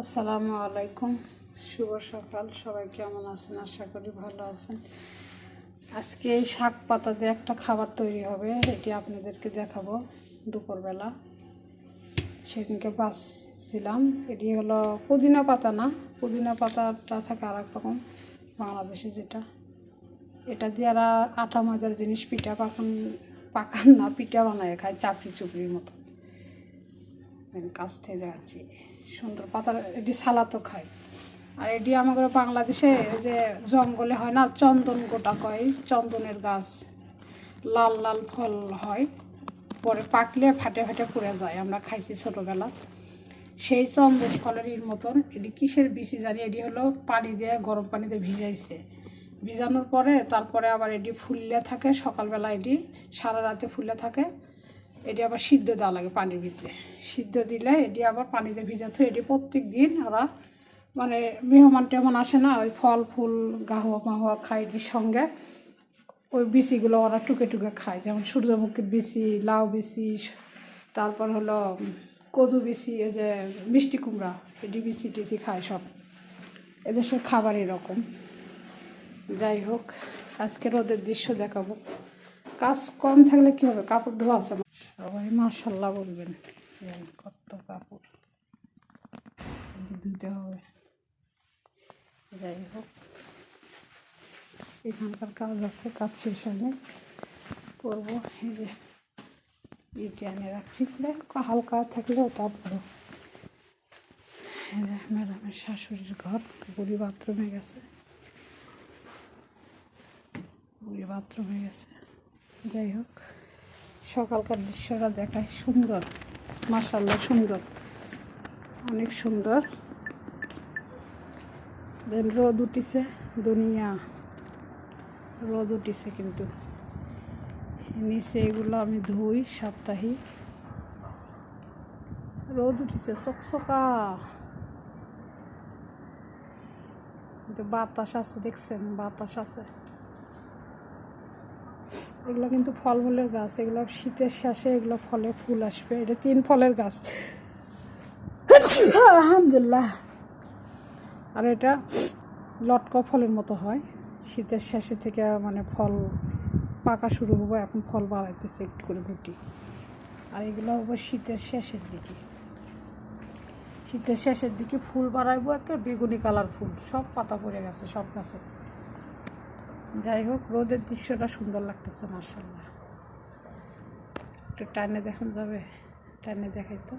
আসসালামু আলাইকুম, শুভ সকাল। সবাই কেমন আছেন? আশা করি ভালো আছেন। আজকে এই শাক পাতা দিয়ে একটা খাবার তৈরি হবে, এটি আপনাদেরকে দেখাবো দুপুরবেলা। সেদিনকে বাছছিলাম। এটি হলো পুদিনা পাতা, না পুদিনা পাতাটা থাকে আর এক রকম বাংলাদেশে যেটা, এটা দিয়ে আর আটা ময়দার জিনিস পিঠা পাকান না, পিঠা বানায় খায় চাপড়ি চুপড়ির মতো। কাছ থেকে দেখাচ্ছি, সুন্দর পাতা। এটি সালাতো খায়। আর এটি আমাদের বাংলাদেশে যে জঙ্গলে হয় না, চন্দন গোটা কয়, চন্দনের গাছ, লাল লাল ফল হয়, পরে পাকলে ফাটে ফাটে পড়ে যায়। আমরা খাইছি ছোটোবেলা। সেই চন্দন ফলের মতন এটি কিসের বিচি জানি, এটি হলো পানি দিয়ে, গরম পানিতে ভিজাইছে। ভিজানোর পরে তারপরে আবার এটি ফুললে থাকে, সকালবেলা এটি সারা রাতে ফুলে থাকে। এটি আবার সিদ্ধ দেওয়া লাগে পানির ভিতরে। সিদ্ধ দিলে এটি আবার পানিতে ভিজাতে, এটি প্রত্যেক দিন ওরা মানে মেহমান টেহমান আসে না, ওই ফল ফুল গাহুয়া মাহুয়া খায় এটির সঙ্গে। ওই বিচিগুলো ওরা টুকে টুকে খায়, যেমন সূর্যমুখীর বিচি, লাউ বিচি, তারপর হলো কদু বিচি, এই যে মিষ্টি কুমড়া, এটি বিচি টিচি খায় সব। এদেশের খাবার এরকম। যাই হোক, আজকে রোদের দৃশ্য দেখাবো। কাজ কম থাকলে কী হবে, কাপড় ধোয়া আছে, সবাই মাশাল্লাহ বলবেন। কত কাপড় ধুতে হবে। যাই হোক, এখানকার কাজ আছে, কাজ শেষ হলে করবো। এই যে ইটি আনে রাখছি, হালকা থাকলেও তারপরে এই যে ম্যাডামের শাশুড়ির ঘর, বুড়ি বাথরুমে গেছে, বুড়ি বাথরুমে গেছে। যাই হোক, সকালকার দৃশ্যটা দেখায়, সুন্দর মাশাল্লাহ, সুন্দর, অনেক সুন্দর। দেন রোদ উঠিছে, দুনিয়া রোদ উঠিছে, কিন্তু নিচে এগুলো আমি ধুই সাপ্তাহিক। রোদ উঠিছে চকচকা, কিন্তু বাতাস আছে, দেখছেন বাতাস আছে। এগুলো কিন্তু ফলমূলের গাছ, এগুলো শীতের শেষে এগুলো ফলে ফুল আসবে। এটা 3 ফলের গাছ, আলহামদুলিল্লাহ। আর এটা লটকা ফলের মতো হয়, শীতের শেষে থেকে মানে ফল পাকা শুরু হবো, এখন ফল বাড়াইতেছে একটু করে গুটি। আর এগুলো হবো শীতের শেষের দিকে, শীতের শেষের দিকে ফুল বাড়াইবো, একটা বেগুনি কালার ফুল, সব পাতা পড়ে গেছে সব গাছে। যাই হোক, রোদের দৃশ্যটা সুন্দর লাগতেছে মাশাআল্লাহ। একটু টানে দেখান যাবে, টানে দেখাই তো।